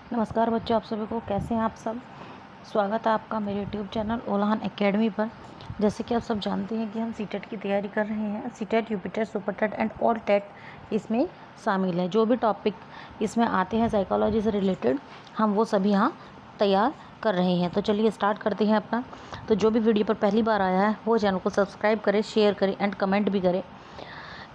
नमस्कार बच्चों, आप सभी को कैसे हैं आप सब। स्वागत है आपका मेरे यूट्यूब चैनल ओलाहन एकेडमी पर। जैसे कि आप सब जानते हैं कि हम सीटेट की तैयारी कर रहे हैं। CTET, UPTET, super TET and all TET इसमें शामिल है। जो भी टॉपिक इसमें आते हैं साइकोलॉजी से रिलेटेड, हम वो सभी यहाँ तैयार कर रहे हैं। तो चलिए स्टार्ट करते हैं अपना। तो जो भी वीडियो पर पहली बार आया है वो चैनल को सब्सक्राइब करें, शेयर करें एंड कमेंट भी करें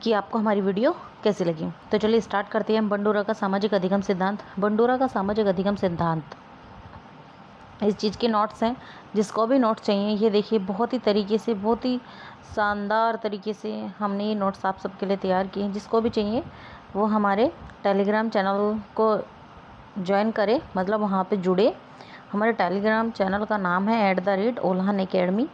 कि आपको हमारी वीडियो कैसी लगी। तो चलिए स्टार्ट करते हैं। बंडूरा का सामाजिक अधिगम सिद्धांत। बंडूरा का सामाजिक अधिगम सिद्धांत, इस चीज़ के नोट्स हैं। जिसको भी नोट्स चाहिए ये देखिए, बहुत ही तरीके से, बहुत ही शानदार तरीके से हमने ये नोट्स आप सबके लिए तैयार किए हैं। जिसको भी चाहिए वो हमारे टेलीग्राम चैनल को ज्वाइन करे, मतलब वहाँ पे जुड़े। हमारे टेलीग्राम चैनल का नाम है @ओलाहन एकेडमी।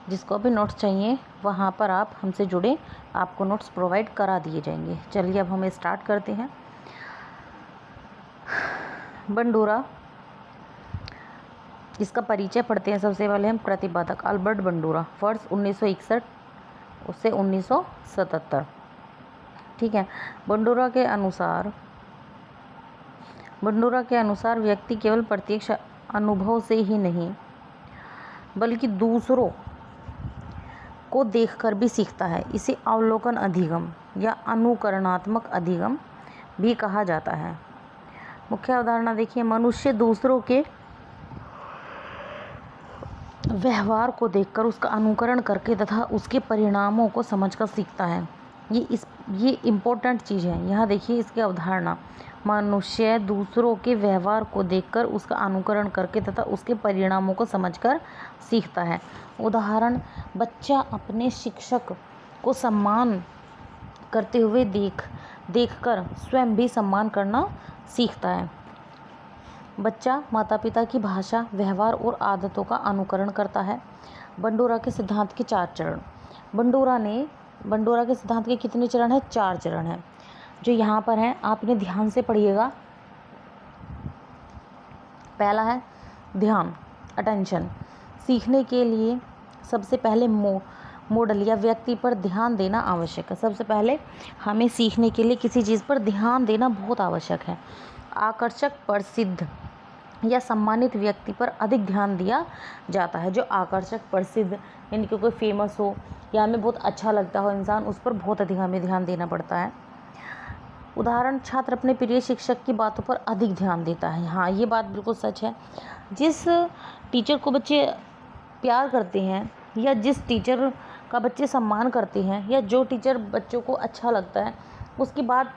जिसको भी नोट्स चाहिए वहाँ पर आप हमसे जुड़े, आपको नोट्स प्रोवाइड करा दिए जाएंगे। चलिए अब हम स्टार्ट करते हैं। बंडूरा, इसका परिचय पढ़ते हैं। सबसे पहले हम प्रतिपादक अल्बर्ट बंडूरा, वर्ष 1961 से 1977। ठीक है। बंडूरा के अनुसार व्यक्ति केवल प्रत्यक्ष अनुभव से ही नहीं बल्कि दूसरों को देखकर भी सीखता है। इसे अवलोकन अधिगम या अनुकरणात्मक अधिगम भी कहा जाता है। मुख्य अवधारणा देखिए, मनुष्य दूसरों के व्यवहार को देखकर उसका अनुकरण करके तथा उसके परिणामों को समझकर सीखता है। ये इम्पोर्टेंट चीज़ है। यहाँ देखिए इसकी अवधारणा, मनुष्य दूसरों के व्यवहार को देखकर उसका अनुकरण करके तथा उसके परिणामों को समझकर सीखता है। उदाहरण, बच्चा अपने शिक्षक को सम्मान करते हुए देखकर स्वयं भी सम्मान करना सीखता है। बच्चा माता पिता की भाषा, व्यवहार और आदतों का अनुकरण करता है। बंडूरा के सिद्धांत के 4 चरण। बंडूरा के सिद्धांत के कितने चरण हैं? 4 चरण हैं, जो यहाँ पर हैं। आप इन्हें ध्यान से पढ़िएगा। पहला है ध्यान, अटेंशन। सीखने के लिए सबसे पहले मॉडल या व्यक्ति पर ध्यान देना आवश्यक है। सबसे पहले हमें सीखने के लिए किसी चीज़ पर ध्यान देना बहुत आवश्यक है। आकर्षक, प्रसिद्ध या सम्मानित व्यक्ति पर अधिक ध्यान दिया जाता है। जो आकर्षक, प्रसिद्ध यानी कि कोई फेमस हो या हमें बहुत अच्छा लगता हो इंसान, उस पर बहुत अधिक हमें ध्यान देना पड़ता है। उदाहरण, छात्र अपने प्रिय शिक्षक की बातों पर अधिक ध्यान देता है। हाँ, ये बात बिल्कुल सच है। जिस टीचर को बच्चे प्यार करते हैं या जिस टीचर का बच्चे सम्मान करते हैं या जो टीचर बच्चों को अच्छा लगता है, उसकी बात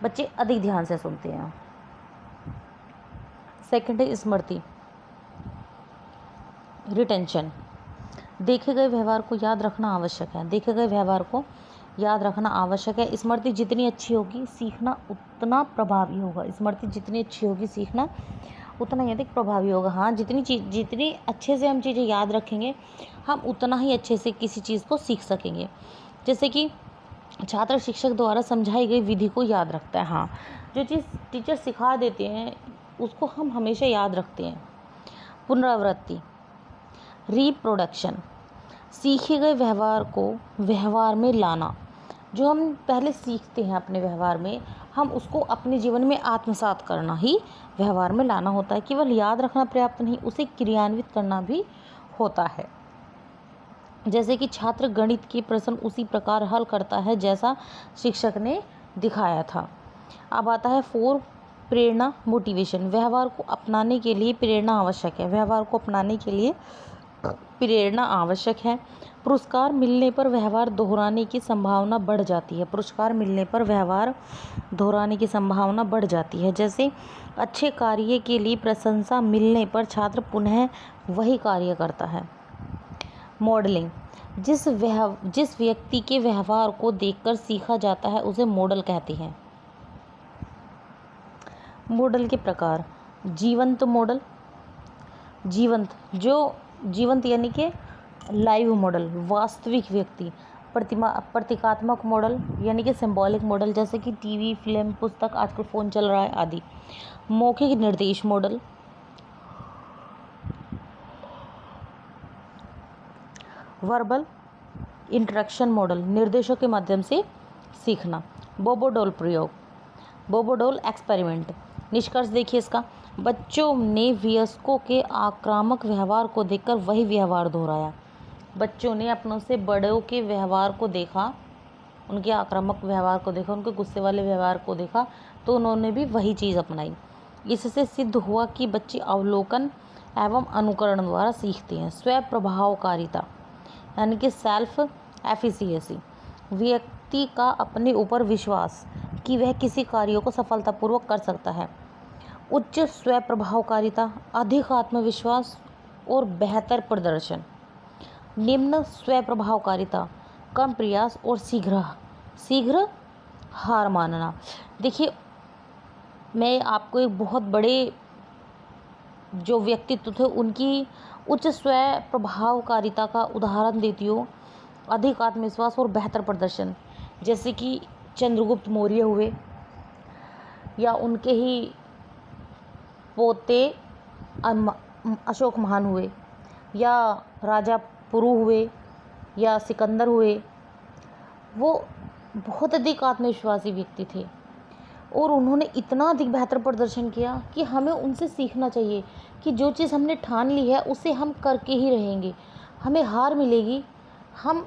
बच्चे अधिक ध्यान से सुनते हैं। सेकंड है स्मृति, रिटेंशन। देखे गए व्यवहार को याद रखना आवश्यक है। देखे गए व्यवहार को याद रखना आवश्यक है। स्मृति जितनी अच्छी होगी सीखना उतना प्रभावी होगा। स्मृति जितनी अच्छी होगी सीखना उतना ही अधिक प्रभावी होगा। हाँ, जितनी अच्छे से हम चीज़ें याद रखेंगे, हम उतना ही अच्छे से किसी चीज़ को सीख सकेंगे। जैसे कि छात्र शिक्षक द्वारा समझाई गई विधि को याद रखता है। हाँ, जो चीज़ टीचर सिखा देते हैं उसको हम हमेशा याद रखते हैं। पुनरावृत्ति, रिप्रोडक्शन। सीखे गए व्यवहार को व्यवहार में लाना। जो हम पहले सीखते हैं अपने व्यवहार में, हम उसको अपने जीवन में आत्मसात करना ही व्यवहार में लाना होता है। केवल याद रखना पर्याप्त नहीं, उसे क्रियान्वित करना भी होता है। जैसे कि छात्र गणित के प्रश्न उसी प्रकार हल करता है जैसा शिक्षक ने दिखाया था। अब आता है 4, प्रेरणा, मोटिवेशन। व्यवहार को अपनाने के लिए प्रेरणा आवश्यक है। व्यवहार को अपनाने के लिए प्रेरणा आवश्यक है। पुरस्कार मिलने पर व्यवहार दोहराने की संभावना बढ़ जाती है। पुरस्कार मिलने पर व्यवहार दोहराने की संभावना बढ़ जाती है। जैसे अच्छे कार्य के लिए प्रशंसा मिलने पर छात्र पुनः वही कार्य करता है। मॉडलिंग, जिस व्यक्ति के व्यवहार को देखकर सीखा जाता है उसे मॉडल कहते हैं। मॉडल के प्रकार, जीवंत मॉडल, जीवंत यानी कि लाइव मॉडल, वास्तविक व्यक्ति। प्रतीकात्मक मॉडल यानी कि सिंबॉलिक मॉडल, जैसे कि टीवी, फिल्म, पुस्तक, आजकल फ़ोन चल रहा है आदि। मौखिक निर्देश मॉडल। वर्बल इंटरेक्शन मॉडल, निर्देशों के माध्यम से सीखना। बोबोडोल प्रयोग, बोबोडोल एक्सपेरिमेंट, निष्कर्ष देखिए इसका, बच्चों ने वयस्कों के आक्रामक व्यवहार को देखकर वही व्यवहार दोहराया। बच्चों ने अपनों से बड़ों के व्यवहार को देखा, उनके आक्रामक व्यवहार को देखा, उनके गुस्से वाले व्यवहार को देखा, तो उन्होंने भी वही चीज़ अपनाई। इससे सिद्ध हुआ कि बच्चे अवलोकन एवं अनुकरण द्वारा सीखते हैं। स्वप्रभावकारिता यानी कि सेल्फ एफिशिएंसी, व्यक्ति का अपने ऊपर विश्वास कि वह किसी कार्यों को सफलतापूर्वक कर सकता है। उच्च स्वप्रभावकारिता, अधिक आत्मविश्वास और बेहतर प्रदर्शन। निम्न स्वप्रभावकारिता, कम प्रयास और शीघ्र हार मानना। देखिए, मैं आपको एक बहुत बड़े जो व्यक्तित्व थे उनकी उच्च स्वप्रभावकारिता का उदाहरण देती हूँ। अधिक आत्मविश्वास और बेहतर प्रदर्शन, जैसे कि चंद्रगुप्त मौर्य हुए, या उनके ही पोते अशोक महान हुए, या राजा पुरु हुए, या सिकंदर हुए। वो बहुत अधिक आत्मविश्वासी व्यक्ति थे और उन्होंने इतना अधिक बेहतर प्रदर्शन किया कि हमें उनसे सीखना चाहिए कि जो चीज़ हमने ठान ली है उसे हम करके ही रहेंगे। हमें हार मिलेगी, हम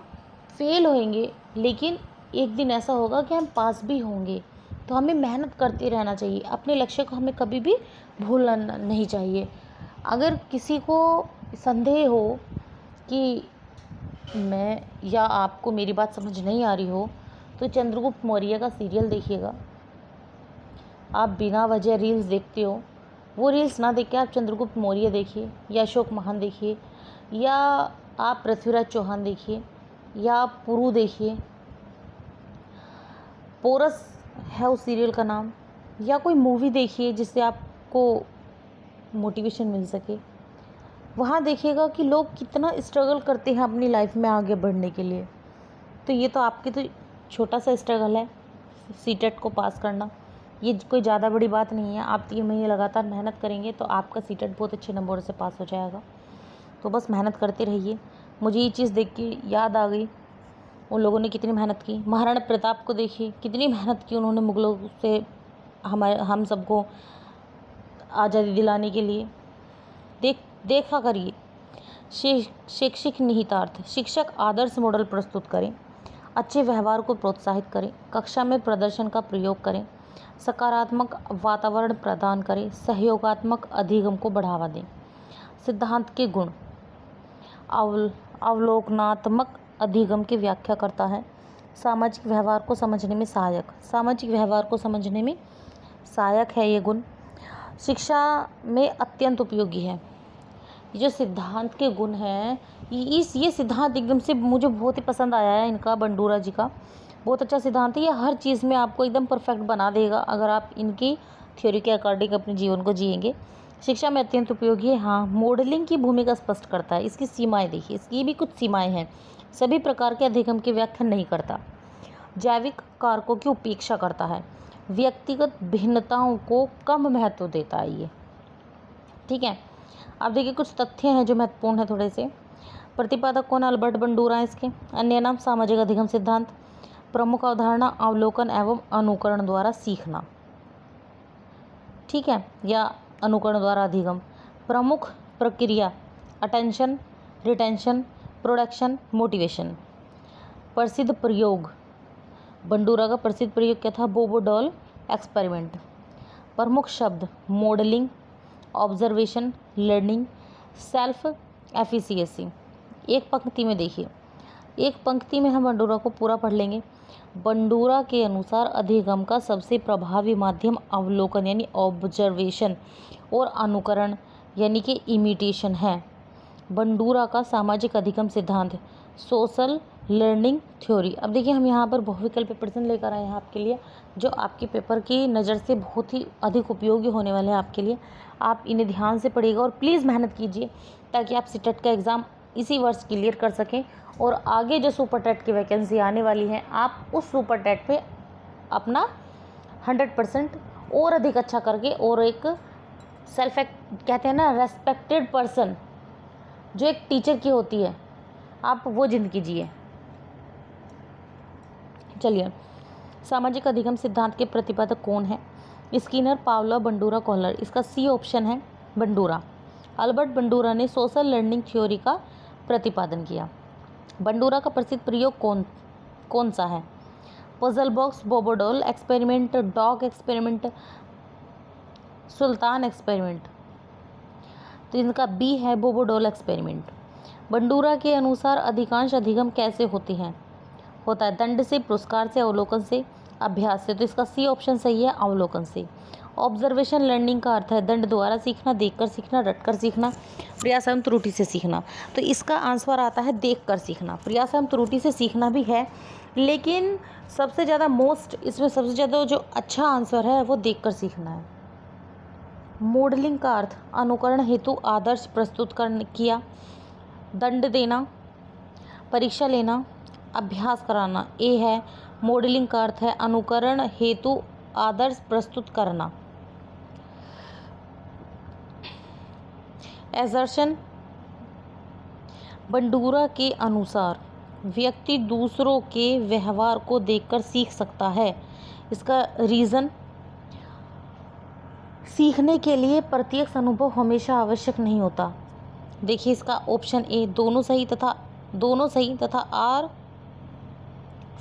फेल होएंगे, लेकिन एक दिन ऐसा होगा कि हम पास भी होंगे। तो हमें मेहनत करते रहना चाहिए, अपने लक्ष्य को हमें कभी भी भूलना नहीं चाहिए। अगर किसी को संदेह हो कि मैं या आपको मेरी बात समझ नहीं आ रही हो, तो चंद्रगुप्त मौर्य का सीरियल देखिएगा। आप बिना वजह रील्स देखते हो, वो रील्स ना देख के आप चंद्रगुप्त मौर्य देखिए, या अशोक महान देखिए, या आप पृथ्वीराज चौहान देखिए, या आप पुरु देखिए, पोरस है उस सीरियल का नाम, या कोई मूवी देखिए जिससे आपको मोटिवेशन मिल सके। वहाँ देखिएगा कि लोग कितना स्ट्रगल करते हैं अपनी लाइफ में आगे बढ़ने के लिए। तो ये तो आपकी तो छोटा सा स्ट्रगल है, सीटेट को पास करना। ये कोई ज़्यादा बड़ी बात नहीं है। आप 3 महीने लगातार मेहनत करेंगे तो आपका सीटेट बहुत अच्छे नंबर से पास हो जाएगा। तो बस मेहनत करते रहिए। मुझे ये चीज़ देख के याद आ गई, उन लोगों ने कितनी मेहनत की। महाराणा प्रताप को देखिए, कितनी मेहनत की उन्होंने मुगलों से हम सबको आज़ादी दिलाने के लिए। देखा करिए। शैक्षिक निहितार्थ, शिक्षक आदर्श मॉडल प्रस्तुत करें, अच्छे व्यवहार को प्रोत्साहित करें, कक्षा में प्रदर्शन का प्रयोग करें, सकारात्मक वातावरण प्रदान करें, सहयोगात्मक अधिगम को बढ़ावा दें। सिद्धांत के गुण, अवलोकनात्मक अधिगम की व्याख्या करता है। सामाजिक व्यवहार को समझने में सहायक, सामाजिक व्यवहार को समझने में सहायक है ये गुण। शिक्षा में अत्यंत उपयोगी है। ये जो सिद्धांत के गुण हैं, ये सिद्धांत एकदम से मुझे बहुत ही पसंद आया है इनका, बंडूरा जी का। बहुत अच्छा सिद्धांत है। ये हर चीज़ में आपको एकदम परफेक्ट बना देगा अगर आप इनकी थ्योरी के अकॉर्डिंग अपने जीवन को जिएंगे। शिक्षा में अत्यंत उपयोगी है। हाँ, मॉडलिंग की भूमिका स्पष्ट करता है। इसकी सीमाएं देखिए, इसकी भी कुछ सीमाएं हैं। सभी प्रकार के अधिगम की व्याख्या नहीं करता। जैविक कारकों की उपेक्षा करता है। व्यक्तिगत भिन्नताओं को कम महत्व देता है ये। ठीक है, अब देखिए कुछ तथ्य हैं जो महत्वपूर्ण है थोड़े से। प्रतिपादक कौन? अल्बर्ट बंडूरा इसके। अन्य नाम सामाजिक अधिगम सिद्धांत। प्रमुख अवधारणा अवलोकन एवं अनुकरण द्वारा सीखना, ठीक है, या अनुकरण द्वारा अधिगम। प्रमुख प्रक्रिया अटेंशन, रिटेंशन, प्रोडक्शन, मोटिवेशन। प्रसिद्ध प्रयोग, बंडूरा का प्रसिद्ध प्रयोग क्या था? बोबोडॉल एक्सपेरिमेंट। प्रमुख शब्द modelling, observation, learning, self efficiency. एक पंक्ति में देखिए, एक पंक्ति में हम बंडूरा को पूरा पढ़ लेंगे। बंडूरा के अनुसार अधिगम का सबसे प्रभावी माध्यम अवलोकन यानी ऑब्जर्वेशन और अनुकरण यानी कि इमिटेशन है। बंडूरा का सामाजिक अधिगम सिद्धांत, सोशल लर्निंग थ्योरी। अब देखिए हम यहाँ पर बहुविकल्पी प्रश्न लेकर आए हैं आपके लिए, जो आपके पेपर की नज़र से बहुत ही अधिक उपयोगी होने वाले हैं आपके लिए। आप इन्हें ध्यान से पढ़िएगा और प्लीज़ मेहनत कीजिए ताकि आप सीटेट का एग्ज़ाम इसी वर्ष क्लियर कर सकें और आगे जो सुपर टेट की वैकेंसी आने वाली है आप उस सुपर टेट पे अपना 100% और अधिक अच्छा करके और एक सेल्फ कहते हैं ना रेस्पेक्टेड पर्सन जो एक टीचर की होती है, आप वो ज़िंदगी जिए। चलिए, सामाजिक अधिगम सिद्धांत के प्रतिपादक कौन है? Skinner, Pavlov, Bandura, Kohler. इसका सी ऑप्शन है बंडूरा। अल्बर्ट बंडूरा ने सोशल लर्निंग थ्योरी का प्रतिपादन किया। बंडूरा का प्रसिद्ध प्रयोग कौन सा है? Puzzle box, Bobo doll experiment, dog experiment, Sultan experiment. तो इनका बी है बोबोडोल एक्सपेरिमेंट। बंडूरा के अनुसार अधिकांश अधिगम कैसे होते हैं? होता है दंड से, पुरस्कार से, अवलोकन से, अभ्यास से। तो इसका सी ऑप्शन सही है, अवलोकन से। ऑब्जर्वेशन लर्निंग का अर्थ है दंड द्वारा सीखना, देखकर सीखना, रटकर सीखना, प्रयास एवं त्रुटि से सीखना। तो इसका आंसर आता है देखकर सीखना। प्रयास एवं त्रुटि से सीखना भी है, लेकिन सबसे ज़्यादा इसमें सबसे ज़्यादा जो अच्छा आंसर है वो देखकर सीखना है। मॉडलिंग का अर्थ अनुकरण हेतु आदर्श प्रस्तुत किया, दंड देना, परीक्षा लेना, अभ्यास कराना। ए है मॉडलिंग का अर्थ है अनुकरण हेतु आदर्श प्रस्तुत करना। एजर्शन, बंडूरा के अनुसार व्यक्ति दूसरों के व्यवहार को देखकर सीख सकता है। इसका रीज़न, सीखने के लिए प्रत्यक्ष अनुभव हमेशा आवश्यक नहीं होता। देखिए इसका ऑप्शन ए दोनों सही तथा आर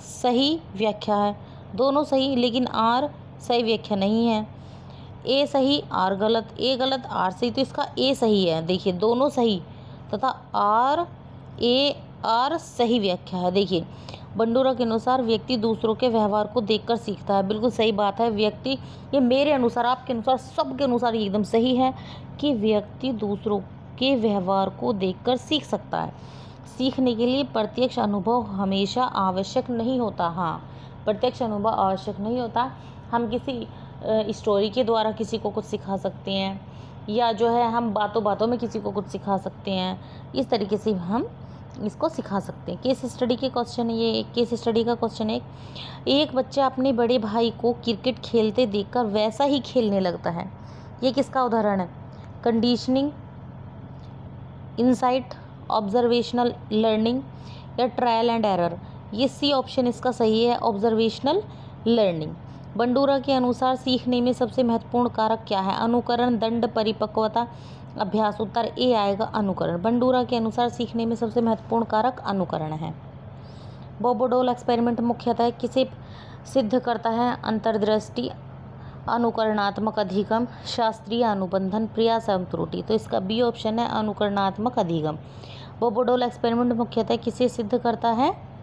सही व्याख्या है। दोनों सही लेकिन आर सही व्याख्या नहीं है। ए सही आर गलत, ए गलत आर सही। तो इसका ए सही है। देखिए दोनों सही तथा आर सही व्याख्या है। देखिए बंडूरा के अनुसार व्यक्ति दूसरों के व्यवहार को देखकर सीखता है। बिल्कुल सही बात है। व्यक्ति, ये मेरे अनुसार, आपके अनुसार, सबके अनुसार ये एकदम सही है कि व्यक्ति दूसरों के व्यवहार को देखकर सीख सकता है। सीखने के लिए प्रत्यक्ष अनुभव हमेशा आवश्यक नहीं होता। हाँ, प्रत्यक्ष अनुभव आवश्यक नहीं होता। हम किसी स्टोरी के द्वारा किसी को कुछ सिखा सकते हैं, या जो है हम बातों बातों में किसी को कुछ सिखा सकते हैं। इस तरीके से हम इसको सिखा सकते हैं। केस स्टडी के क्वेश्चन, ये केस स्टडी का क्वेश्चन है। एक बच्चा अपने बड़े भाई को क्रिकेट खेलते देखकर वैसा ही खेलने लगता है। ये किसका उदाहरण है? कंडीशनिंग, इंसाइट, ऑब्जर्वेशनल लर्निंग या ट्रायल एंड एरर। ये सी ऑप्शन इसका सही है, ऑब्जर्वेशनल लर्निंग। बंडूरा के अनुसार सीखने में सबसे महत्वपूर्ण कारक क्या है? अनुकरण, दंड, परिपक्वता, अभ्यास। उत्तर ए आएगा, अनुकरण। बंडूरा के अनुसार सीखने में सबसे महत्वपूर्ण कारक अनुकरण है। बोबोडोल एक्सपेरिमेंट मुख्यतः किसे सिद्ध करता है? अंतर्दृष्टि, अनुकरणात्मक अधिगम, शास्त्रीय अनुबंधन, प्रयास एवं त्रुटि। तो इसका बी ऑप्शन है, अनुकरणात्मक अधिगम। बोबोडोल एक्सपेरिमेंट मुख्यतः किसे सिद्ध करता है?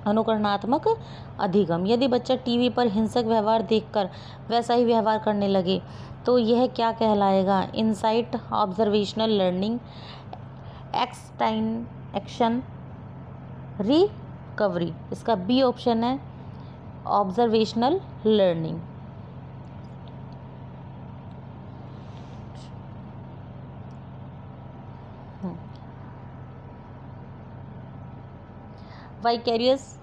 अनुकरणात्मक अधिगम। यदि बच्चा टीवी पर हिंसक व्यवहार देखकर वैसा ही व्यवहार करने लगे तो यह क्या कहलाएगा? Insight, observational learning, action, recovery. इसका बी ऑप्शन है, ऑब्जर्वेशनल लर्निंग। वाइकेरियस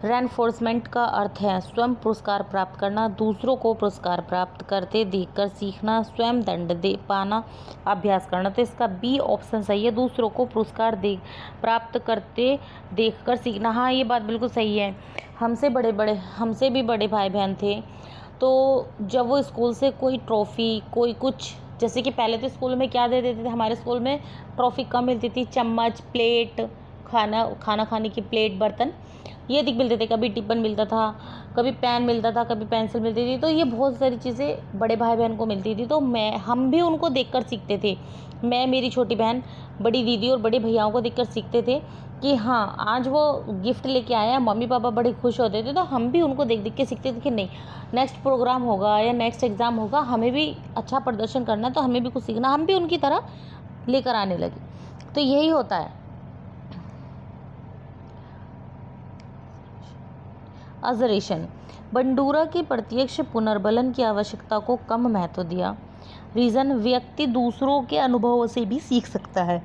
रेनफोर्समेंट का अर्थ है स्वयं पुरस्कार प्राप्त करना, दूसरों को पुरस्कार प्राप्त करते देखकर सीखना, स्वयं दंड दे पाना, अभ्यास करना। तो इसका बी ऑप्शन सही है, दूसरों को पुरस्कार प्राप्त करते देखकर सीखना। हाँ, ये बात बिल्कुल सही है। हमसे भी बड़े भाई बहन थे, तो जब वो स्कूल से कोई ट्रॉफ़ी, कोई कुछ, जैसे कि पहले तो स्कूल में क्या दे देते थे, हमारे स्कूल में ट्रॉफ़ी कम मिलती थी, चम्मच, प्लेट, खाना खाने की प्लेट, बर्तन, ये अधिक मिलते थे। कभी टिफिन मिलता था, कभी पेन मिलता था, कभी पेंसिल मिलती थी। तो ये बहुत सारी चीज़ें बड़े भाई बहन को मिलती थी। तो हम भी उनको देखकर सीखते थे। मैं, मेरी छोटी बहन, बड़ी दीदी और बड़े भैयाओं को देखकर सीखते थे कि हाँ, आज वो गिफ्ट लेके आया, मम्मी पापा बड़े खुश होते थे। तो हम भी उनको देख देख के सीखते थे कि नहीं, नेक्स्ट प्रोग्राम होगा या नेक्स्ट एग्ज़ाम होगा, हमें भी अच्छा प्रदर्शन करना है, तो हमें भी कुछ सीखना। हम भी उनकी तरह लेकर आने लगे। तो यही होता है। अजरेशन, बंडूरा के प्रत्यक्ष पुनर्बलन की आवश्यकता को कम महत्व दिया। रीज़न, व्यक्ति दूसरों के अनुभवों से भी सीख सकता है।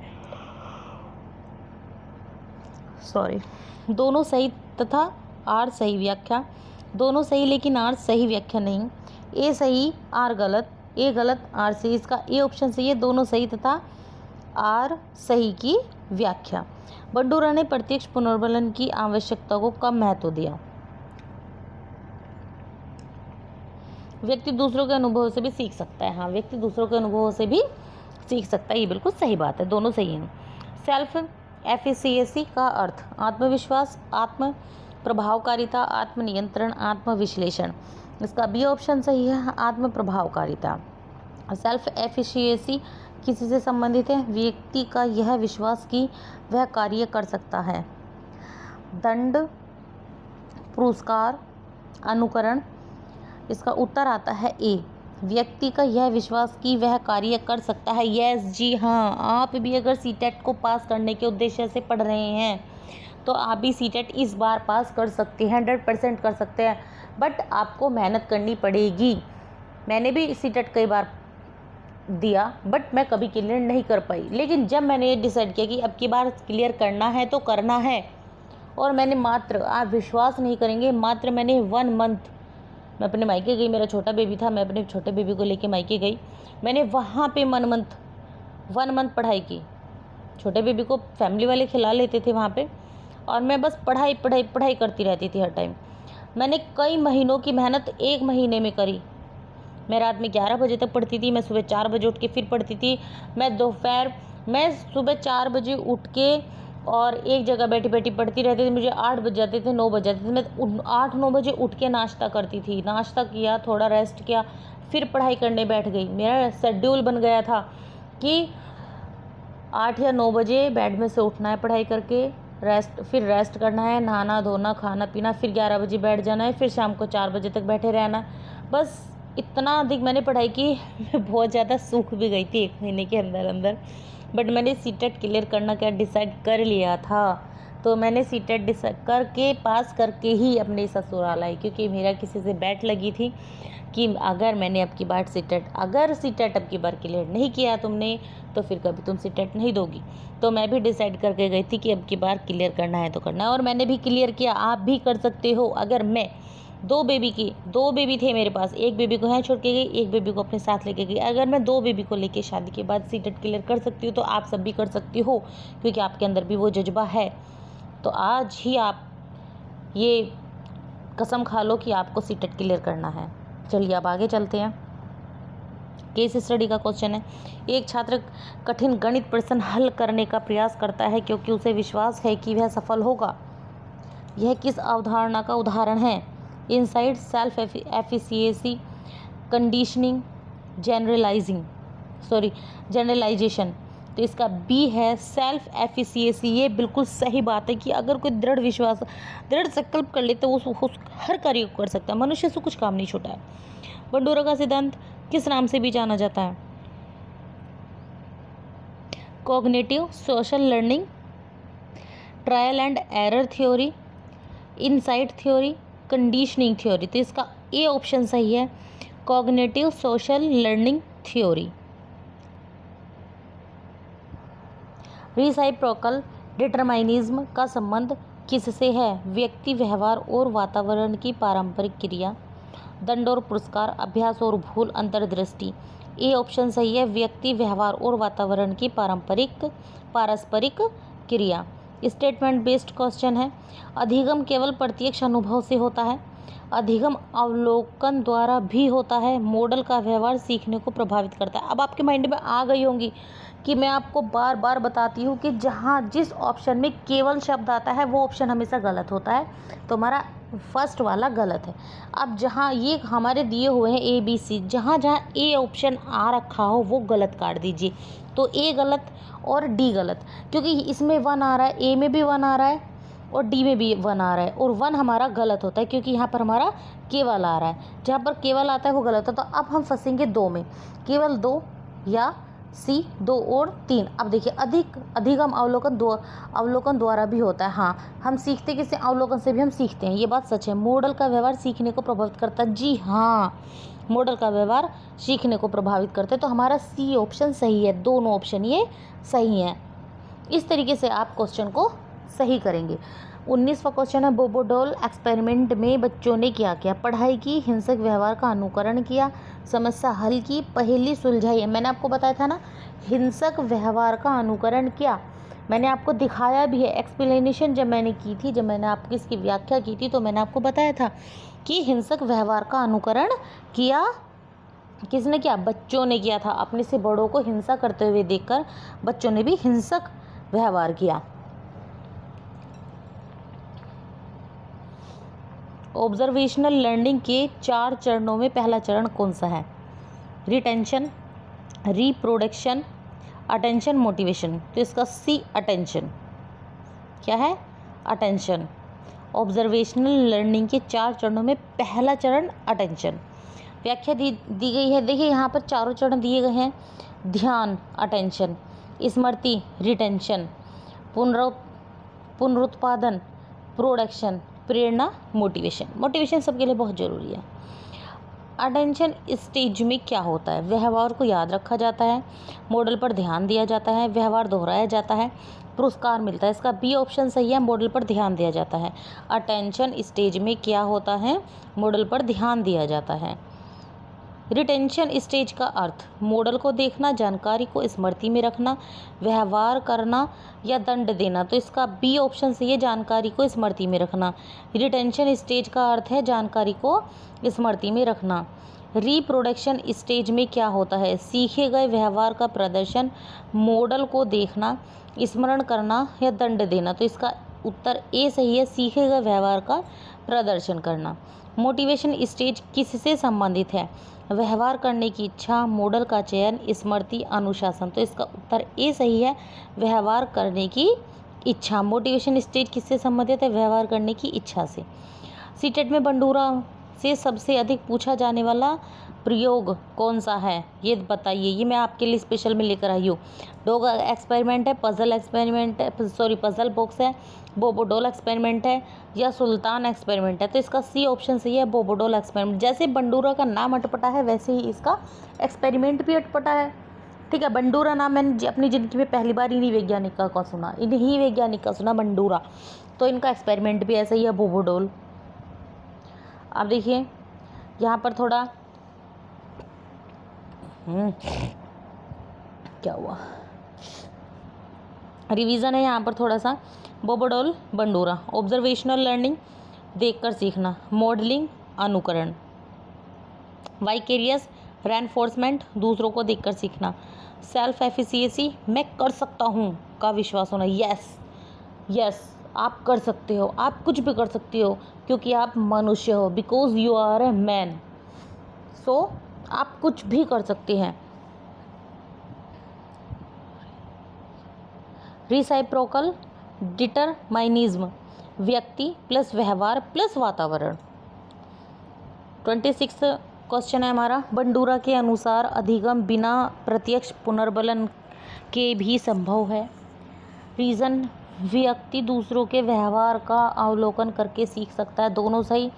दोनों सही तथा आर सही व्याख्या। दोनों सही लेकिन आर सही व्याख्या नहीं। ए सही आर गलत, ए गलत आर सही। इसका ए ऑप्शन सही है, दोनों सही तथा आर सही की व्याख्या। बंडूरा ने प्रत्यक्ष पुनर्बलन की आवश्यकता को कम महत्व दिया। व्यक्ति दूसरों के अनुभव से भी सीख सकता है। हाँ, व्यक्ति दूसरों के अनुभवों से भी सीख सकता है, ये बिल्कुल सही बात है, दोनों सही हैं। सेल्फ एफिशिएंसी का अर्थ आत्मविश्वास, आत्म प्रभावकारिता, आत्मनियंत्रण, आत्मविश्लेषण। इसका बी ऑप्शन सही है, आत्म प्रभावकारिता। सेल्फ एफिशिएंसी किसी से संबंधित है, व्यक्ति का यह विश्वास कि वह कार्य कर सकता है। दंड, पुरस्कार, अनुकरण। इसका उत्तर आता है ए, व्यक्ति का यह विश्वास कि वह कार्य कर सकता है। यस जी हाँ, आप भी अगर सीटेट को पास करने के उद्देश्य से पढ़ रहे हैं तो आप भी सीटेट इस बार पास कर सकते हैं, 100% कर सकते हैं, बट आपको मेहनत करनी पड़ेगी। मैंने भी सीटेट कई बार दिया बट मैं कभी क्लियर नहीं कर पाई, लेकिन जब मैंने ये डिसाइड किया कि अब की बार क्लियर करना है तो करना है, और मैंने मात्र, आप विश्वास नहीं करेंगे, मात्र मैंने 1 मंथ, मैं अपने मायके गई, मेरा छोटा बेबी था, मैं अपने छोटे बेबी को लेके मायके गई, मैंने वहाँ पे 1 मंथ पढ़ाई की। छोटे बेबी को फैमिली वाले खिला लेते थे वहाँ पे, और मैं बस पढ़ाई पढ़ाई पढ़ाई करती रहती थी हर टाइम। मैंने कई महीनों की मेहनत 1 महीने में करी। मैं रात में 11 बजे तक पढ़ती थी, मैं सुबह 4 बजे उठ के फिर पढ़ती थी, मैं सुबह 4 बजे उठ के और एक जगह बैठी बैठी पढ़ती रहती थी। मुझे 8 बज जाते थे, 9 बज जाते थे। मैं 8-9 बजे उठ के नाश्ता करती थी, नाश्ता किया, थोड़ा रेस्ट किया, फिर पढ़ाई करने बैठ गई। मेरा शेड्यूल बन गया था कि 8 या 9 बजे बेड में से उठना है पढ़ाई करके, फिर रेस्ट करना है, नहाना धोना खाना पीना, फिर 11 बजे बैठ जाना है, फिर शाम को 4 बजे तक बैठे रहना। बस इतना अधिक मैंने पढ़ाई की, मैं बहुत ज़्यादा सूख भी गई थी 1 महीने के अंदर अंदर, बट मैंने सीटेट क्लियर करना क्या डिसाइड कर लिया था। तो मैंने सीटेट डिसाइड करके पास करके ही अपने ससुराल आई, क्योंकि मेरा किसी से बैट लगी थी कि अगर मैंने अब की बार सीटेट अब की बार क्लियर नहीं किया तुमने, तो फिर कभी तुम सीटेट नहीं दोगी। तो मैं भी डिसाइड करके गई थी कि अब की बार क्लियर करना है तो करना है, और मैंने भी क्लियर किया। आप भी कर सकते हो। अगर मैं 2 बेबी थे मेरे पास, एक बेबी को यहाँ छोड़ के गई, एक बेबी को अपने साथ लेके गई। अगर मैं 2 बेबी को लेके शादी के बाद सीटेट क्लियर कर सकती हूँ तो आप सब भी कर सकती हो, क्योंकि आपके अंदर भी वो जज्बा है। तो आज ही आप ये कसम खा लो कि आपको सीटेट क्लियर करना है। चलिए अब आगे चलते हैं। केस स्टडी का क्वेश्चन है, एक छात्र कठिन गणित प्रश्न हल करने का प्रयास करता है क्योंकि उसे विश्वास है कि वह सफल होगा। यह किस अवधारणा का उदाहरण है? Insight, self efficiency, conditioning, generalization. तो इसका बी है सेल्फ एफिशिएंसी। ये बिल्कुल सही बात है कि अगर कोई दृढ़ संकल्प कर ले तो उस हर कार्य को कर सकता है। मनुष्य से कुछ काम नहीं छूटा है। बंडूरा का सिद्धांत किस नाम से भी जाना जाता है? Cognitive social learning, trial and error theory, insight theory, conditioning theory. तो इसका ए ऑप्शन सही है, कॉग्निटिव सोशल लर्निंग थ्योरी। रिसाइप्रोकल डिटरमाइनिज्म का संबंध किससे है? व्यक्ति, व्यवहार और वातावरण की पारंपरिक क्रिया, दंड और पुरस्कार, अभ्यास और भूल, अंतर्दृष्टि। ए ऑप्शन सही है, व्यक्ति, व्यवहार और वातावरण की पारस्परिक क्रिया। स्टेटमेंट बेस्ड क्वेश्चन है, अधिगम केवल प्रत्यक्ष अनुभव से होता है, अधिगम अवलोकन द्वारा भी होता है, मॉडल का व्यवहार सीखने को प्रभावित करता है। अब आपके माइंड में आ गई होंगी कि मैं आपको बार बार बताती हूँ कि जिस ऑप्शन में केवल शब्द आता है वो ऑप्शन हमेशा गलत होता है, तो हमारा फर्स्ट वाला गलत है। अब जहाँ ये हमारे दिए हुए हैं ए बी सी, जहाँ जहाँ ए ऑप्शन आ रखा हो वो गलत काट दीजिए। तो ए गलत और डी गलत, क्योंकि इसमें 1 आ रहा है, ए में भी 1 आ रहा है और डी में भी 1 आ रहा है, और 1 हमारा गलत होता है क्योंकि यहाँ पर हमारा केवल आ रहा है। जहाँ पर केवल आता है वो गलत होता है। तो अब हम फंसेंगे 2 में, केवल 2 या सी 2 और 3। अब देखिए अधिगम अवलोकन द्वारा भी होता है। हाँ, हम सीखते किससे? अवलोकन से भी हम सीखते हैं, ये बात सच है। मॉडल का व्यवहार सीखने को प्रभावित करता है। जी हाँ, मॉडल का व्यवहार सीखने को प्रभावित करते हैं। तो हमारा सी ऑप्शन सही है, दोनों ऑप्शन ये सही हैं। इस तरीके से आप क्वेश्चन को सही करेंगे। 19वां क्वेश्चन है, बोबोडोल एक्सपेरिमेंट में बच्चों ने क्या किया? पढ़ाई की, हिंसक व्यवहार का अनुकरण किया, समस्या हल की, पहेली सुलझाई है। मैंने आपको बताया था ना, हिंसक व्यवहार का अनुकरण किया। मैंने आपको दिखाया भी है, एक्सप्लेनेशन जब मैंने की थी, जब मैंने आपकी इसकी व्याख्या की थी तो मैंने आपको बताया था कि हिंसक व्यवहार का अनुकरण किया। किसने किया? बच्चों ने किया था। अपने से बड़ों को हिंसा करते हुए देखकर बच्चों ने भी हिंसक व्यवहार किया। ऑब्जर्वेशनल लर्निंग के 4 चरणों में पहला चरण कौन सा है? Retention, reproduction, attention, motivation. तो इसका सी अटेंशन। क्या है? अटेंशन। ऑब्जर्वेशनल लर्निंग के 4 चरणों में पहला चरण अटेंशन। व्याख्या दी गई है। देखिए यहाँ पर चारों चरण दिए गए हैं। ध्यान अटेंशन, स्मृति रिटेंशन, पुनरुत्पादन प्रोडक्शन, प्रेरणा मोटिवेशन। मोटिवेशन सबके लिए बहुत ज़रूरी है। अटेंशन स्टेज में क्या होता है? व्यवहार को याद रखा जाता है, मॉडल पर ध्यान दिया जाता है, व्यवहार दोहराया जाता है, पुरस्कार मिलता है। इसका बी ऑप्शन सही है, मॉडल पर ध्यान दिया जाता है। अटेंशन स्टेज में क्या होता है? मॉडल पर ध्यान दिया जाता है। रिटेंशन स्टेज का अर्थ मॉडल को देखना, जानकारी को स्मृति में रखना, व्यवहार करना या दंड देना। तो इसका बी ऑप्शन सही है, जानकारी को स्मृति में रखना। रिटेंशन स्टेज का अर्थ है जानकारी को स्मृति में रखना। रिप्रोडक्शन स्टेज में क्या होता है? सीखे गए व्यवहार का प्रदर्शन, मॉडल को देखना, स्मरण करना या दंड देना। तो इसका उत्तर ए सही है, सीखे गए व्यवहार का प्रदर्शन करना। मोटिवेशन स्टेज किससे संबंधित है? व्यवहार करने की इच्छा, मॉडल का चयन, स्मृति, अनुशासन। तो इसका उत्तर ए सही है, व्यवहार करने की इच्छा। मोटिवेशन स्टेज किससे संबंधित है? व्यवहार करने की इच्छा से। सीटेट में बंडूरा से सबसे अधिक पूछा जाने वाला प्रयोग कौन सा है? ये बताइए। ये मैं आपके लिए स्पेशल में लेकर आई हूँ। डॉग एक्सपेरिमेंट है, पजल एक्सपेरिमेंट है, पजल बॉक्स है, बोबोडोल एक्सपेरिमेंट है या सुल्तान एक्सपेरिमेंट है। तो इसका सी ऑप्शन सही है, बोबोडोल एक्सपेरिमेंट। जैसे बंडूरा का नाम अटपटा है वैसे ही इसका एक्सपेरिमेंट भी अटपटा है। ठीक है, बंडूरा नाम मैंने अपनी ज़िंदगी में पहली बार इन्हीं वैज्ञानिक का सुना, इन्हीं वैज्ञानिक का सुना बंडूरा। तो इनका एक्सपेरिमेंट भी ऐसा ही है, बोबोडोल। अब देखिए यहाँ पर थोड़ा क्या हुआ, रिवीजन है यहाँ पर थोड़ा सा। बोबोडोल, बंडूरा। ऑब्जर्वेशनल लर्निंग, देखकर सीखना। मॉडलिंग, अनुकरण। वाइकेरियस रेनफोर्समेंट, दूसरों को देखकर सीखना। सेल्फ एफिशिएंसी, मैं कर सकता हूँ का विश्वास होना। यस यस, आप कर सकते हो, आप कुछ भी कर सकते हो क्योंकि आप मनुष्य हो, because you are a man. So आप कुछ भी कर सकते हैं। रिसाइप्रोकल डिटरमाइनिज्म, व्यक्ति प्लस व्यवहार प्लस वातावरण। 26 क्वेश्चन है हमारा। बंडूरा के अनुसार अधिगम बिना प्रत्यक्ष पुनर्बलन के भी संभव है। रीज़न, व्यक्ति दूसरों के व्यवहार का अवलोकन करके सीख सकता है। दोनों सही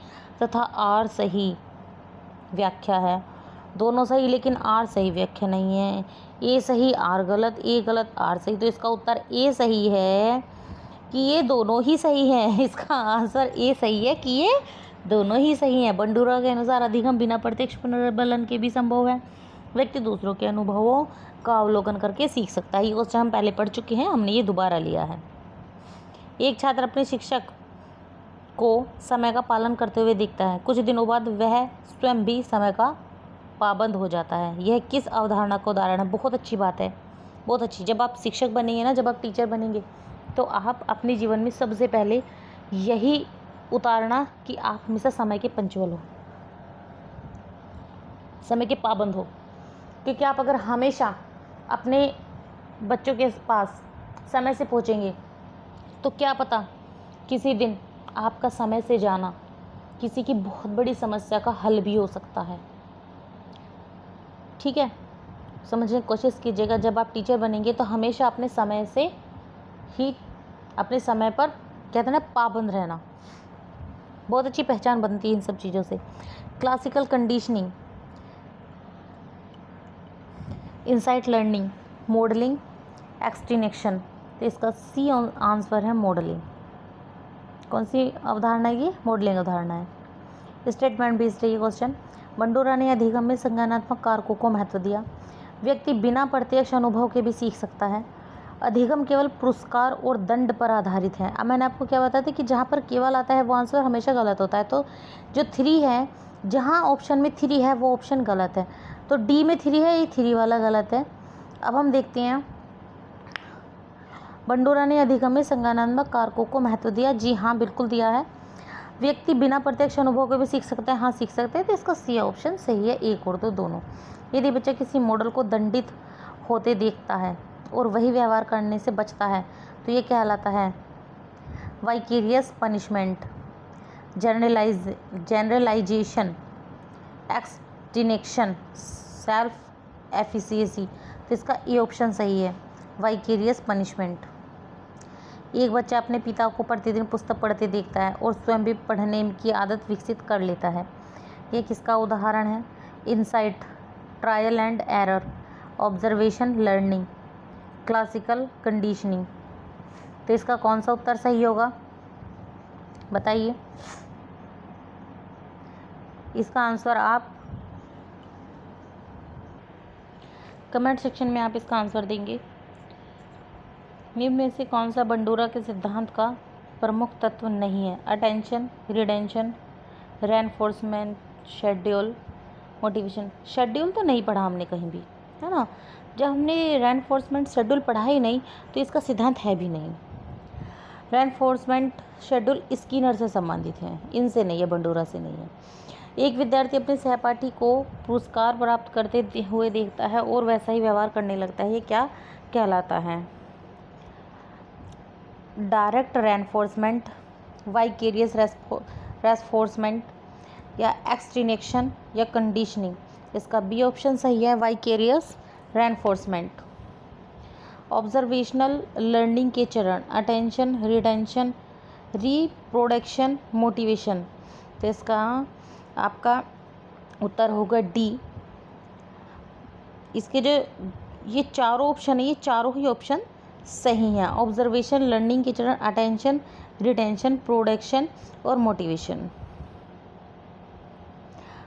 तथा आर सही व्याख्या है। दोनों सही लेकिन आर सही व्याख्या नहीं है। ए सही आर गलत, ए गलत आर सही। तो इसका उत्तर ए सही है कि ये दोनों ही सही हैं। इसका आंसर ए सही है कि ये दोनों ही सही हैं। बंडूरा के अनुसार अधिगम बिना प्रत्यक्ष पुनर्बलन के भी संभव है। व्यक्ति दूसरों के अनुभवों का अवलोकन करके सीख सकता है। ये क्वेश्चन हम पहले पढ़ चुके हैं, हमने ये दोबारा लिया है। एक छात्र अपने शिक्षक को समय का पालन करते हुए देखता है। कुछ दिनों बाद वह स्वयं भी समय का पाबंद हो जाता है। यह किस अवधारणा का उदाहरण है? बहुत अच्छी बात है, बहुत अच्छी। जब आप शिक्षक बनेंगे ना, जब आप टीचर बनेंगे तो आप अपने जीवन में सबसे पहले यही उतारना कि आप हमेशा समय के पंचुअल हो, समय के पाबंद हो। क्योंकि आप अगर हमेशा अपने बच्चों के पास समय से पहुंचेंगे तो क्या पता किसी दिन आपका समय से जाना किसी की बहुत बड़ी समस्या का हल भी हो सकता है। ठीक है, समझने की कोशिश कीजिएगा। जब आप टीचर बनेंगे तो हमेशा अपने समय से ही, अपने समय पर कहते हैं ना, पाबंद रहना। बहुत अच्छी पहचान बनती है इन सब चीज़ों से। Classical conditioning, insight learning, modelling, extinction. तो इसका सी आंसर है मॉडलिंग। कौन सी अवधारणा है ये? मॉडलिंग अवधारणा है। स्टेटमेंट बेस्ड है ये क्वेश्चन। बंडूरा ने अधिगम में संज्ञानात्मक कारकों को महत्व दिया। व्यक्ति बिना प्रत्यक्ष अनुभव के भी सीख सकता है। अधिगम केवल पुरस्कार और दंड पर आधारित है। अब मैंने आपको क्या बताया था कि जहाँ पर केवल आता है वो आंसर हमेशा गलत होता है। तो जो 3 है, जहाँ ऑप्शन में 3 है वो ऑप्शन गलत है। तो डी में 3 है, ये 3 वाला गलत है। अब हम देखते हैं, बंडोरा ने अधिगम में संज्ञानात्मक कारकों को महत्व दिया। जी हाँ, बिल्कुल दिया है। व्यक्ति बिना प्रत्यक्ष अनुभव के भी सीख सकते हैं। हाँ, सीख सकते हैं। तो इसका सी ऑप्शन सही है, 1 और 2 दोनों। यदि बच्चा किसी मॉडल को दंडित होते देखता है और वही व्यवहार करने से बचता है तो ये कहलाता है vicarious punishment, generalisation, extinction, self efficiency. तो इसका ए ऑप्शन सही है, वाइकेरियस पनिशमेंट। एक बच्चा अपने पिता को प्रतिदिन पुस्तक पढ़ते देखता है और स्वयं भी पढ़ने की आदत विकसित कर लेता है। ये किसका उदाहरण है? Insight, trial and error, observation learning, classical conditioning. तो इसका कौन सा उत्तर सही होगा, बताइए। इसका आंसर आप कमेंट सेक्शन में आप इसका आंसर देंगे। निम्न में से कौन सा बंडोरा के सिद्धांत का प्रमुख तत्व नहीं है? Attention, retention, reinforcement, schedule, motivation. Schedule तो नहीं पढ़ा हमने कहीं भी, है ना। जब हमने रेनफोर्समेंट शेड्यूल पढ़ा ही नहीं तो इसका सिद्धांत है भी नहीं। रेनफोर्समेंट शेड्यूल स्किनर से संबंधित है, इनसे नहीं है, बंडोरा से नहीं है। एक विद्यार्थी अपने सहपाठी को पुरस्कार प्राप्त करते हुए देखता है और वैसा ही व्यवहार करने लगता है, ये क्या कहलाता है? डायरेक्ट रेनफोर्समेंट, वाइकेरियस रेनफोर्समेंट, या एक्सटिनेक्शन, या कंडीशनिंग। इसका बी ऑप्शन सही है, वाइकेरियस रेनफोर्समेंट। ऑब्जर्वेशनल लर्निंग के चरण, अटेंशन, रिटेंशन, रिप्रोडक्शन, मोटिवेशन। तो इसका आपका उत्तर होगा डी। इसके जो ये चारों ऑप्शन है, ये चारों ही ऑप्शन सही हैं। ऑब्जर्वेशन लर्निंग के चरण, अटेंशन, रिटेंशन, प्रोडक्शन और मोटिवेशन।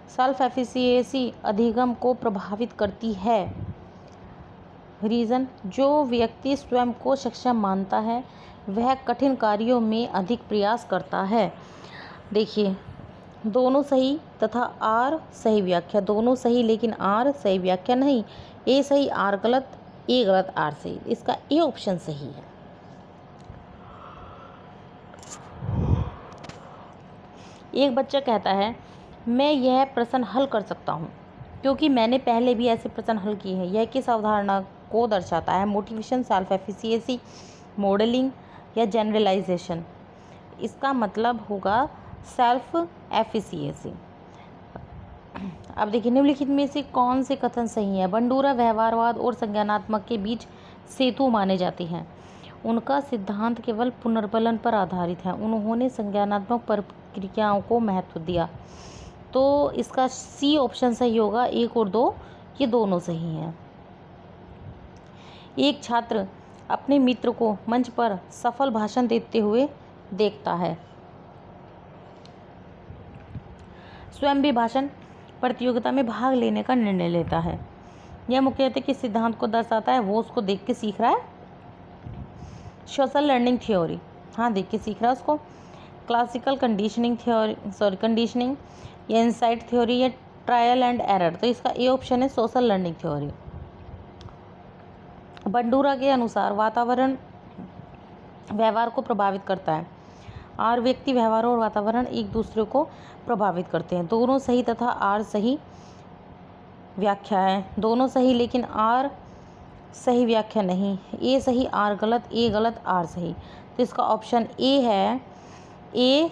सेल्फ एफिशिएंसी अधिगम को प्रभावित करती है। रीज़न, जो व्यक्ति स्वयं को सक्षम मानता है वह कठिन कार्यों में अधिक प्रयास करता है। देखिए, दोनों सही तथा आर सही व्याख्या, दोनों सही लेकिन आर सही व्याख्या नहीं। ए सही, आर गलत, ए गलत, आर सही। इसका ए ऑप्शन सही है। एक बच्चा कहता है, मैं यह प्रश्न हल कर सकता हूँ क्योंकि मैंने पहले भी ऐसे प्रश्न हल किए हैं। यह किस अवधारणा को दर्शाता है? मोटिवेशन, सेल्फ एफिशिएंसी, मॉडलिंग या जनरलाइजेशन। इसका मतलब होगा सेल्फ एफिशिएंसी। अब देखिए, निम्नलिखित में से कौन से कथन सही है? बंडोरा व्यवहारवाद और संज्ञानात्मक के बीच सेतु माने जाते हैं। उनका सिद्धांत केवल पुनर्बलन पर आधारित है। उन्होंने संज्ञानात्मक प्रक्रियाओं को महत्व दिया। तो इसका सी ऑप्शन सही होगा, 1 और 2 ये दोनों सही हैं। एक छात्र अपने मित्र को मंच पर सफल भाषण देते हुए देखता है, स्वयं भी भाषण प्रतियोगिता में भाग लेने का निर्णय लेता है। यह मुख्यतः किस सिद्धांत को दर्शाता है? वो उसको देख के सीख रहा है, सोशल लर्निंग थ्योरी। हाँ, देख के सीख रहा है उसको। क्लासिकल कंडीशनिंग थ्योरी, कंडीशनिंग, या इंसाइट थ्योरी, या ट्रायल एंड एरर। तो इसका ए ऑप्शन है, सोशल लर्निंग थ्योरी। बंडोरा के अनुसार वातावरण व्यवहार को प्रभावित करता है। आर, व्यक्ति, व्यवहार और वातावरण एक दूसरे को प्रभावित करते हैं। दोनों सही तथा आर सही व्याख्या है। दोनों सही लेकिन आर सही व्याख्या नहीं। ए सही, आर गलत, ए गलत, आर सही। तो इसका ऑप्शन ए है, ए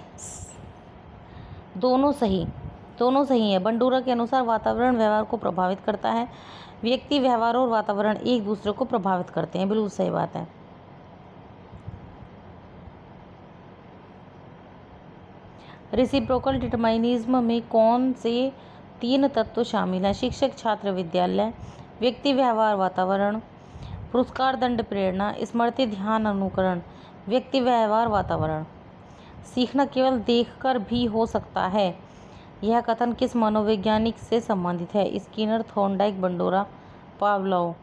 दोनों सही, दोनों सही है। बंडोरा के अनुसार वातावरण व्यवहार को प्रभावित करता है। व्यक्ति, व्यवहार और वातावरण एक दूसरे को प्रभावित करते हैं। बिल्कुल सही बात है। रेसिप्रोकल डिटरमाइनिज्म में कौन से 3 तत्व शामिल हैं? शिक्षक, छात्र, विद्यालय, व्यक्ति, व्यवहार, वातावरण, पुरस्कार, दंड, प्रेरणा, स्मृति, ध्यान, अनुकरण, व्यक्ति, व्यवहार, वातावरण। सीखना केवल देखकर भी हो सकता है, यह कथन किस मनोवैज्ञानिक से संबंधित है? Skinner, Thorndike, Bandura, Pavlov.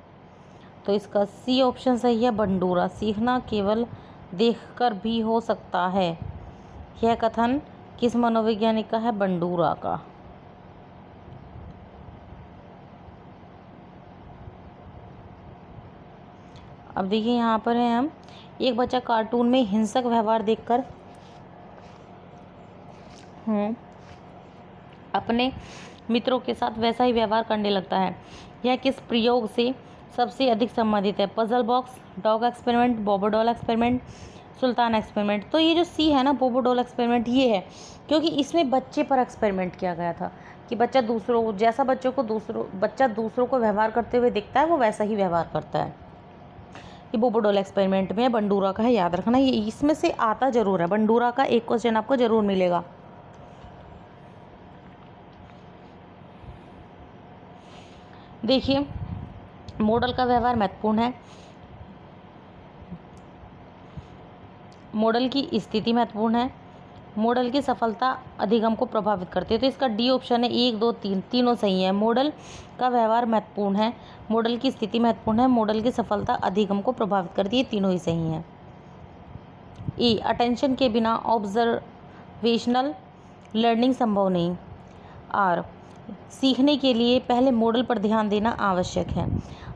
तो इसका सी ऑप्शन सही है, बंडूरा। सीखना केवल देखकर भी हो सकता है, यह कथन किस मनोवैज्ञानिक का है? बंडूरा का। अब देखिए यहाँ पर है हम, एक बच्चा कार्टून में हिंसक व्यवहार देखकर अपने मित्रों के साथ वैसा ही व्यवहार करने लगता है। यह किस प्रयोग से सबसे अधिक संबंधित है? पजल बॉक्स, डॉग एक्सपेरिमेंट, बोबो डॉल एक्सपेरिमेंट, सुल्तान एक्सपेरिमेंट। तो ये जो सी है ना, बोबो डॉल एक्सपेरिमेंट, ये है क्योंकि इसमें बच्चे पर एक्सपेरिमेंट किया गया था कि बच्चा दूसरों को व्यवहार करते हुए दिखता है, वो वैसा ही व्यवहार करता है। ये बोबो डॉल एक्सपेरिमेंट में बंडूरा का है, याद रखना। ये इसमें से आता जरूर है, बंडूरा का एक क्वेश्चन आपको जरूर मिलेगा। देखिए, मॉडल का व्यवहार महत्वपूर्ण है, मॉडल की स्थिति महत्वपूर्ण है, मॉडल की सफलता अधिगम को प्रभावित करती है। तो इसका डी ऑप्शन है, 1, 2, 3 तीनों सही है। मॉडल का व्यवहार महत्वपूर्ण है, मॉडल की स्थिति महत्वपूर्ण है, मॉडल की सफलता अधिगम को प्रभावित करती है, तीनों ही सही हैं। ए, अटेंशन के बिना ऑब्जर्वेशनल लर्निंग संभव नहीं। आर, सीखने के लिए पहले मॉडल पर ध्यान देना आवश्यक है।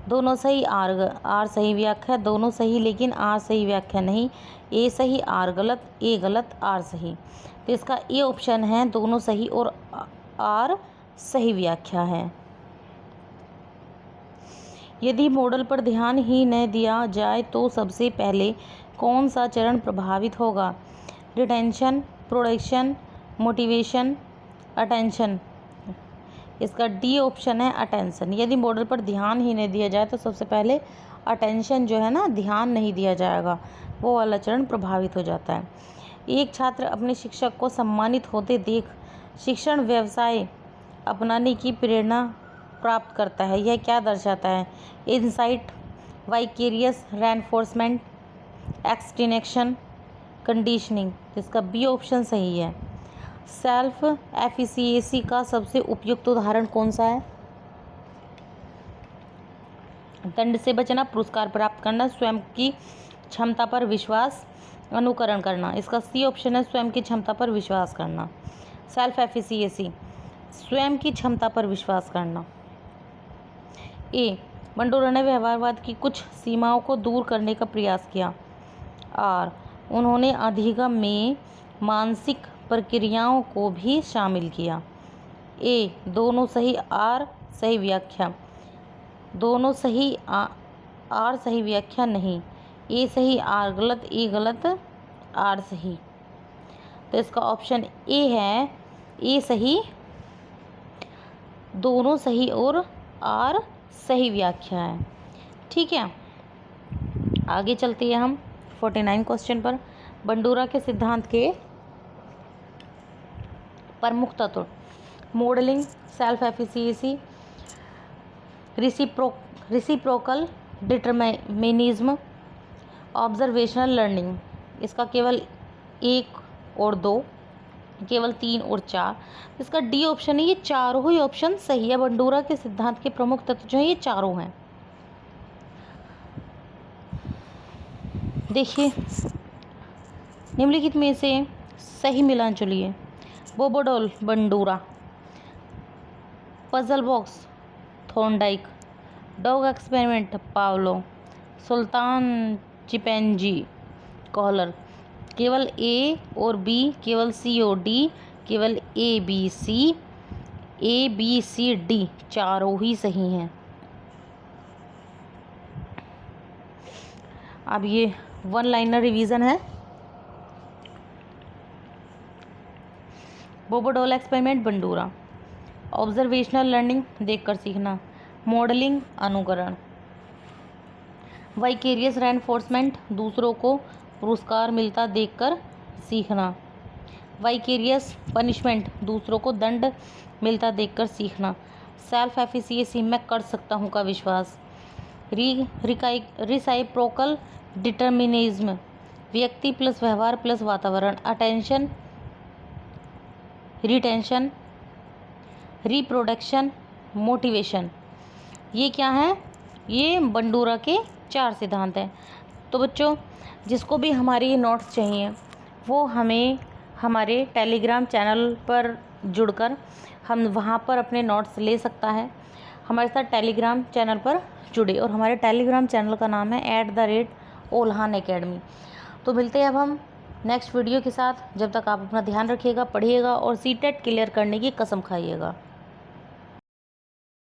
दोनों सही, आर सही व्याख्या, दोनों सही लेकिन आर सही व्याख्या नहीं। ए सही, आर गलत, ए गलत, आर सही। तो इसका ए ऑप्शन है, दोनों सही और आर सही व्याख्या है। यदि मॉडल पर ध्यान ही न दिया जाए तो सबसे पहले कौन सा चरण प्रभावित होगा? Retention, production, motivation, attention. इसका डी ऑप्शन है, अटेंशन। यदि मॉडल पर ध्यान ही नहीं दिया जाए तो सबसे पहले अटेंशन जो है ना, ध्यान नहीं दिया जाएगा, वो वाला चरण प्रभावित हो जाता है। एक छात्र अपने शिक्षक को सम्मानित होते देख शिक्षण व्यवसाय अपनाने की प्रेरणा प्राप्त करता है, यह क्या दर्शाता है? Insight, vicarious reinforcement, extinction, conditioning. इसका बी ऑप्शन सही है। सेल्फ एफिशिएंसी का सबसे उपयुक्त उदाहरण कौन सा है? दंड से बचना, पुरस्कार प्राप्त करना, स्वयं की क्षमता पर विश्वास, अनुकरण करना। इसका सी ऑप्शन है, स्वयं की क्षमता पर विश्वास करना। सेल्फ एफिशिएंसी, स्वयं की क्षमता पर विश्वास करना। ए, बंडूरा ने व्यवहारवाद की कुछ सीमाओं को दूर करने का प्रयास किया। आर, उन्होंने अधिगम में मानसिक प्रक्रियाओं को भी शामिल किया। ए, दोनों सही, आर सही व्याख्या, दोनों सही, आर सही व्याख्या नहीं। ए सही, आर गलत, ए गलत, आर सही। तो इसका ऑप्शन ए है, ए सही, दोनों सही और आर सही व्याख्या है। ठीक है, आगे चलते हैं हम 49 क्वेश्चन पर। बंडूरा के सिद्धांत के प्रमुख तत्व: modelling, self efficiency, reciprocal determinism, observational learning. इसका केवल 1 और 2, केवल 3 और 4। इसका डी ऑप्शन है, ये चारों ही ऑप्शन सही है। बंडूरा के सिद्धांत के प्रमुख तत्व जो है ये चारों हैं। देखिए, निम्नलिखित में से सही मिलान चुनिए। Bobo doll, Bandura. Puzzle box, Thorndike. Dog experiment, Pavlov. Sultan chimpanzee, Kohler. केवल ए और बी, केवल सी और डी, केवल ए बी सी डी चारों ही सही हैं। अब ये 1 लाइनर रिवीजन है। बोबो doll experiment, Bandura. Observational learning, देखकर सीखना। मॉडलिंग, अनुकरण। वाइकेरियस रेनफोर्समेंट, दूसरों को पुरस्कार मिलता देखकर सीखना। वाइकेरियस पनिशमेंट, दूसरों को दंड मिलता देखकर सीखना। सेल्फ एफिशिएंसी, मैं कर सकता हूँ का विश्वास। रिसाइप्रोकल डिटरमिनिज्म, व्यक्ति प्लस व्यवहार प्लस वातावरण। Attention, retention, reproduction, motivation. ये क्या है? ये बंडूरा के 4 सिद्धांत हैं। तो बच्चों, जिसको भी हमारे ये नोट्स चाहिए वो हमें हमारे टेलीग्राम चैनल पर जुड़कर हम वहाँ पर अपने नोट्स ले सकता है। हमारे साथ टेलीग्राम चैनल पर जुड़े, और हमारे टेलीग्राम चैनल का नाम है @ओल्हान एकेडमी। तो मिलते हैं अब हम नेक्स्ट वीडियो के साथ। जब तक आप अपना ध्यान रखिएगा, पढ़िएगा और सीटेट क्लियर करने की कसम खाइएगा।